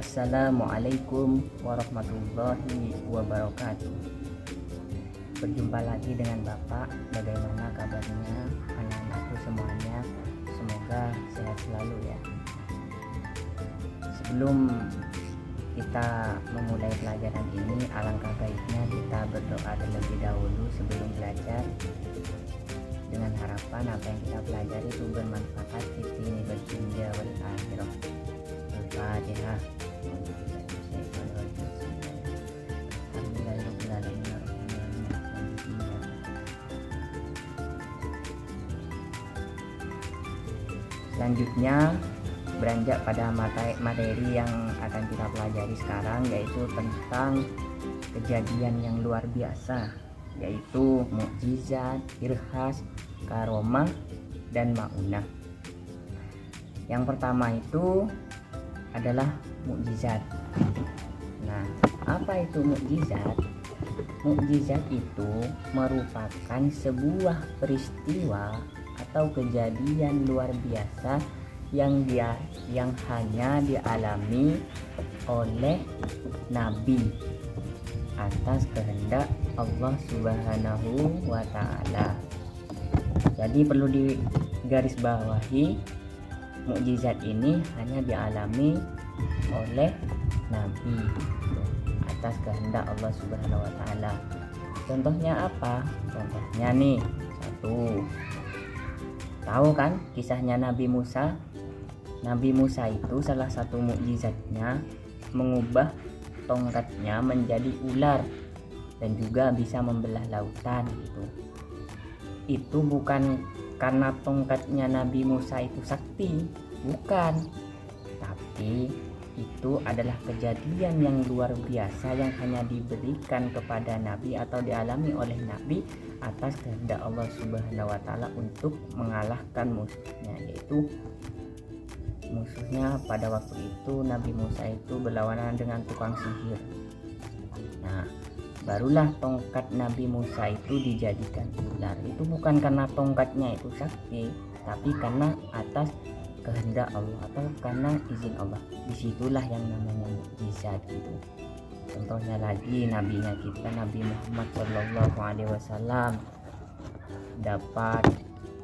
Assalamualaikum warahmatullahi wabarakatuh. Berjumpa lagi dengan Bapak. Bagaimana kabarnya anak-anakku semuanya? Semoga sehat selalu ya. Sebelum kita memulai pelajaran ini, alangkah baiknya kita berdoa terlebih dahulu sebelum belajar, dengan harapan apa yang kita pelajari itu bermanfaat di sini berdunia wal akhirah. Al-Fatihah. Selanjutnya beranjak pada materi yang akan kita pelajari sekarang, yaitu tentang kejadian yang luar biasa, yaitu mukjizat, irhas, karomah, dan maunah. Yang pertama itu adalah mukjizat. Nah, apa itu mukjizat? Mukjizat itu merupakan sebuah peristiwa atau kejadian luar biasa yang hanya dialami oleh Nabi atas kehendak Allah Subhanahu wa Ta'ala. Jadi perlu digarisbawahi, mukjizat ini hanya dialami oleh Nabi atas kehendak Allah Subhanahu wa Ta'ala. Contohnya apa? Contohnya nih, satu, tahu kan kisahnya Nabi Musa? Nabi Musa itu salah satu mukjizatnya mengubah tongkatnya menjadi ular dan juga bisa membelah lautan gitu. Itu bukan karena tongkatnya Nabi Musa itu sakti, bukan, tapi itu adalah kejadian yang luar biasa yang hanya diberikan kepada Nabi atau dialami oleh Nabi atas kehendak Allah Subhanahu wa Ta'ala untuk mengalahkan musuhnya, yaitu musuhnya pada waktu itu Nabi Musa itu berlawanan dengan tukang sihir. Nah, barulah tongkat Nabi Musa itu dijadikan ular. Itu bukan karena tongkatnya itu sakti, tapi karena atas kehendak Allah atau karena izin Allah. Disitulah yang namanya mukjizat gitu. Contohnya lagi nabinya kita, Nabi Muhammad SAW dapat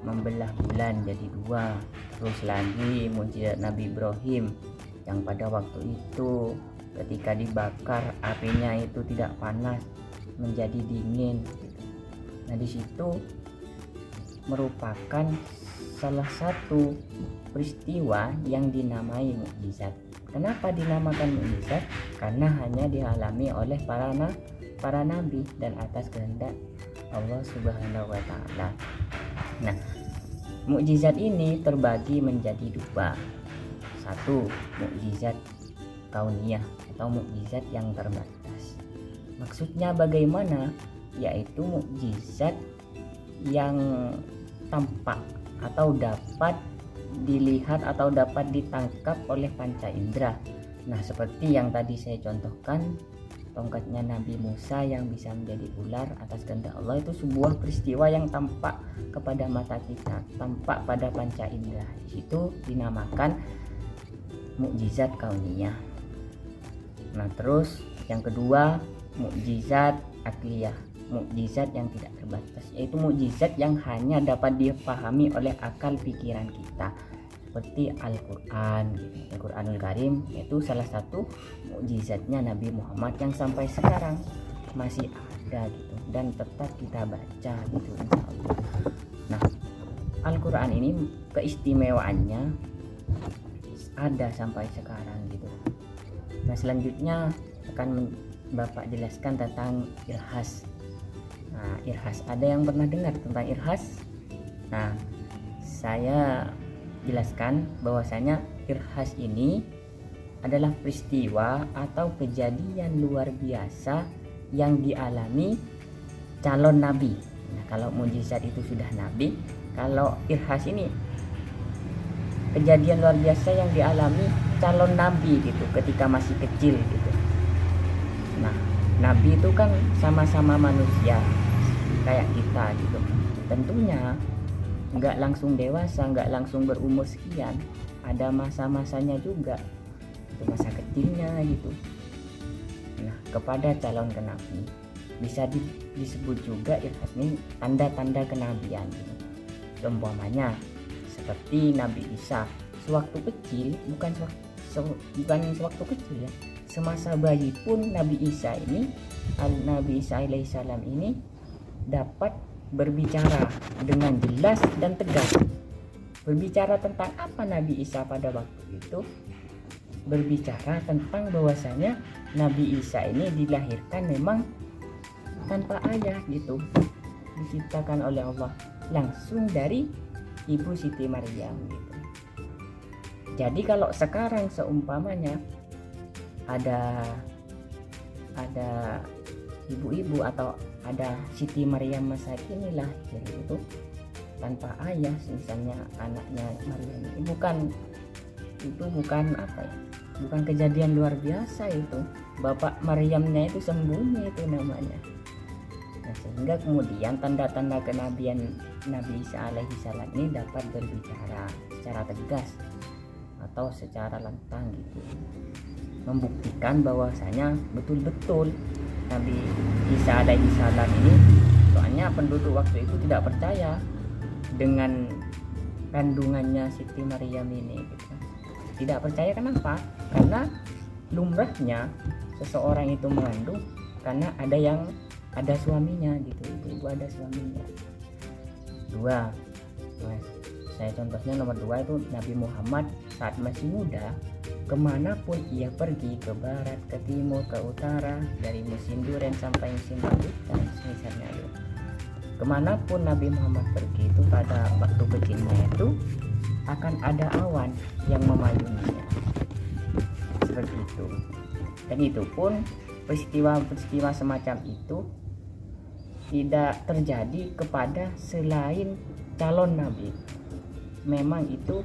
membelah bulan jadi dua. Terus lagi mukjizat Nabi Ibrahim yang pada waktu itu ketika dibakar apinya itu tidak panas, menjadi dingin. Nah, di situ merupakan salah satu peristiwa yang dinamai mukjizat. Kenapa dinamakan mukjizat? Karena hanya dialami oleh para nabi dan atas kehendak Allah Subhanahu wa Ta'ala. Nah, mukjizat ini terbagi menjadi dua. Satu, mukjizat kauniyah atau mukjizat yang terbatas. Maksudnya bagaimana? Yaitu mukjizat yang tampak atau dapat dilihat atau dapat ditangkap oleh panca indera. Nah, seperti yang tadi saya contohkan, tongkatnya Nabi Musa yang bisa menjadi ular atas kehendak Allah, itu sebuah peristiwa yang tampak kepada mata kita, tampak pada panca indera. Itu dinamakan mukjizat kauniyah. Nah, terus yang kedua, mukjizat akliyah, mukjizat yang tidak terbatas, yaitu mukjizat yang hanya dapat dipahami oleh akal pikiran kita, seperti Al-Quran, Al-Quranul Karim, yaitu salah satu mukjizatnya Nabi Muhammad yang sampai sekarang masih ada gitu dan tetap kita baca gitu, insyaallah. Nah, Al-Quran ini keistimewaannya ada sampai sekarang gitu. Nah, selanjutnya akan Bapak jelaskan tentang irhas. Nah, irhas, ada yang pernah dengar tentang irhas? Nah, saya jelaskan bahwasanya irhas ini adalah peristiwa atau kejadian luar biasa yang dialami calon nabi. Nah, kalau mukjizat itu sudah nabi, kalau irhas ini kejadian luar biasa yang dialami calon nabi gitu ketika masih kecil gitu. Nah, nabi itu kan sama-sama manusia kayak kita gitu. Tentunya nggak langsung dewasa, nggak langsung berumur sekian, ada masa-masanya juga. itu masa kecilnya gitu. Nah, kepada calon kenabi bisa disebut juga ini tanda-tanda kenabian gitu. Umpamanya seperti Nabi Isa sewaktu kecil, bukan sewaktu kecil ya, semasa bayi pun Nabi Isa alaihissalam ini dapat berbicara dengan jelas dan tegas. Berbicara tentang apa Nabi Isa pada waktu itu? Berbicara tentang bahwasanya Nabi Isa ini dilahirkan memang tanpa ayah gitu, diciptakan oleh Allah langsung dari Ibu Siti Maryam gitu. Jadi kalau sekarang seumpamanya ada ibu-ibu atau ada Siti Maryam masa kini lahir itu tanpa ayah, misalnya anaknya Maryam ini bukan apa ya, bukan kejadian luar biasa itu. Bapak Maryamnya itu sembunyi itu namanya. Nah, sehingga kemudian tanda-tanda kenabian Nabi Isa alaihissalam ini dapat berbicara secara tegas atau secara lantang gitu, membuktikan bahwasanya betul-betul Nabi Isa alaihissalam ini, soalnya penduduk waktu itu tidak percaya dengan kandungannya Siti Maryam ini gitu. Tidak percaya, kenapa? Karena lumrahnya seseorang itu mengandung karena ada suaminya gitu, ibu ada suaminya. Saya contohnya nomor 2 itu Nabi Muhammad saat masih muda, kemanapun ia pergi, ke barat, ke timur, ke utara, dari musim durian sampai musim rambutan misalnya itu, kemanapun Nabi Muhammad pergi itu pada waktu kecilnya itu akan ada awan yang memayunginya seperti itu. Dan itu pun peristiwa semacam itu tidak terjadi kepada selain calon nabi. Memang itu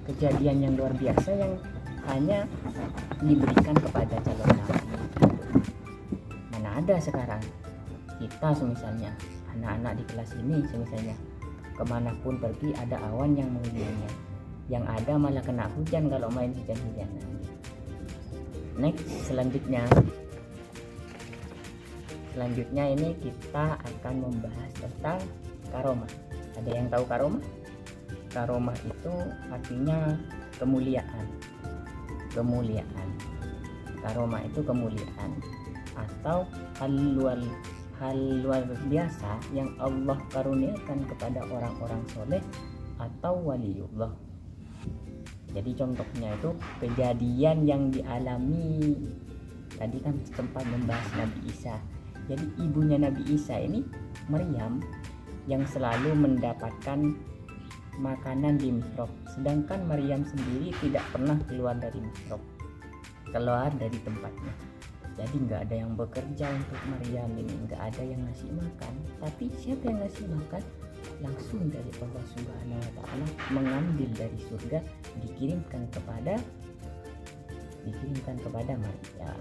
kejadian yang luar biasa yang hanya diberikan kepada calon nabi. Mana ada sekarang kita misalnya anak-anak di kelas ini misalnya kemanapun pergi ada awan yang mengelilinginya, yang ada malah kena hujan kalau main hujan-hujanan. Next, selanjutnya ini kita akan membahas tentang karomah. Ada yang tahu karomah? Karomah itu artinya kemuliaan. Karomah itu kemuliaan atau hal luar biasa yang Allah karuniakan kepada orang-orang soleh atau waliullah. Jadi contohnya itu kejadian yang dialami, tadi kan sempat membahas Nabi Isa. Jadi ibunya Nabi Isa ini Maryam yang selalu mendapatkan makanan di mihrab, sedangkan Maryam sendiri tidak pernah keluar dari mihrab, keluar dari tempatnya. Jadi nggak ada yang bekerja untuk Maryam ini, nggak ada yang ngasih makan. Tapi siapa yang ngasih makan? Langsung dari Allah Subhanahu Wa Taala mengambil dari surga, dikirimkan kepada Maryam.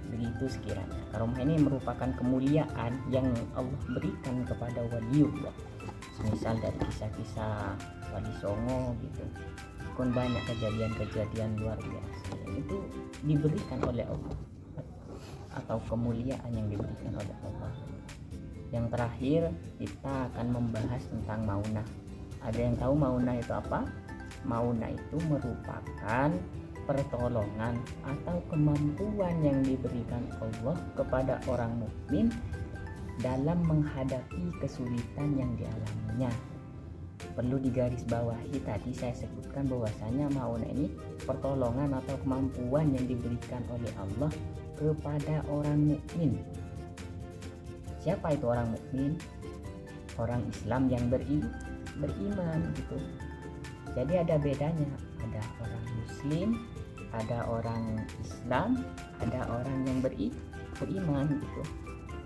Begitu sekiranya. Karomah ini merupakan kemuliaan yang Allah berikan kepada waliullah. Misal dari kisah-kisah Wali Songo gitu. Kan banyak kejadian-kejadian luar biasa itu diberikan oleh Allah, atau kemuliaan yang diberikan oleh Allah. Yang terakhir kita akan membahas tentang maunah. Ada yang tahu maunah itu apa? Maunah itu merupakan pertolongan atau kemampuan yang diberikan Allah kepada orang mukmin dalam menghadapi kesulitan yang dialaminya. Perlu digarisbawahi, tadi saya sebutkan bahwasanya maunah ini pertolongan atau kemampuan yang diberikan oleh Allah kepada orang mukmin. Siapa itu orang mukmin? Orang Islam yang beriman gitu. Jadi ada bedanya, ada orang muslim, ada orang Islam, ada orang yang beriman gitu.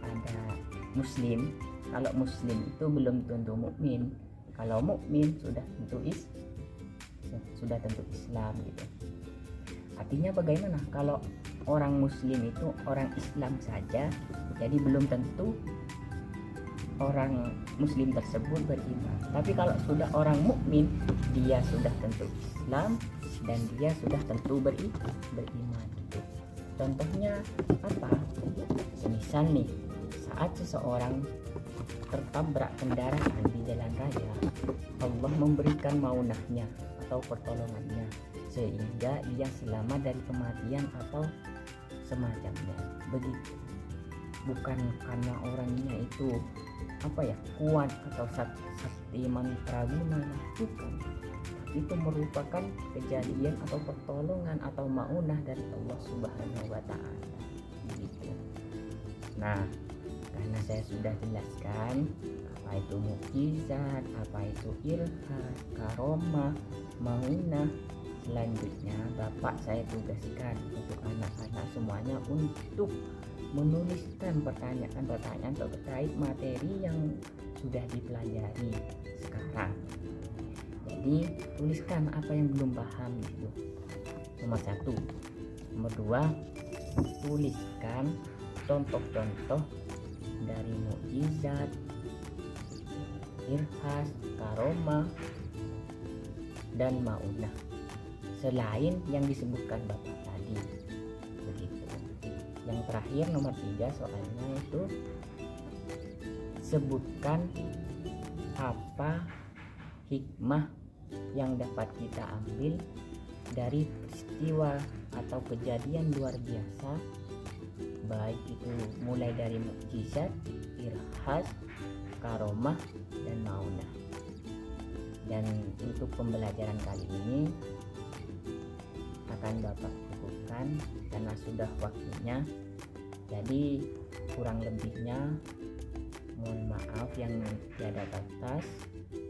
Ada muslim. Kalau muslim itu belum tentu mukmin. Kalau mukmin sudah tentu Islam gitu. Artinya bagaimana? Kalau orang muslim itu orang Islam saja, jadi belum tentu orang muslim tersebut beriman. Tapi kalau sudah orang mukmin, dia sudah tentu Islam, dan dia sudah tentu beriman gitu. Contohnya apa? Semisal nih, saat seseorang tertabrak kendaraan di jalan raya, Allah memberikan maunahnya atau pertolongannya sehingga ia selamat dari kematian atau semacamnya. Begitu. Bukan karena orangnya itu kuat atau sakti mantraguna, bukan. Itu merupakan kejadian atau pertolongan atau maunah dari Allah Subhanahu wa Ta'ala. Gitu. Nah, karena saya sudah jelaskan apa itu mukjizat, apa itu ilham, karomah, maunah, selanjutnya Bapak saya tugaskan untuk anak-anak semuanya untuk menuliskan pertanyaan-pertanyaan terkait materi yang sudah dipelajari sekarang. Jadi tuliskan apa yang belum paham itu. Nomor 1. Nomor 2, tuliskan contoh-contoh dari mukjizat, irhas, karomah, dan maunah selain yang disebutkan Bapak tadi. Begitu. Yang terakhir nomor 3 soalnya itu sebutkan apa hikmah yang dapat kita ambil dari peristiwa atau kejadian luar biasa, baik itu mulai dari mukjizat, irhas, karomah, dan maunah. Dan untuk pembelajaran kali ini akan Bapak cukupkan karena sudah waktunya. Jadi kurang lebihnya mohon maaf yang tiada batas.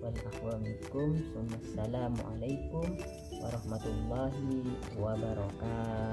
Wassalamualaikum warahmatullahi wabarakatuh.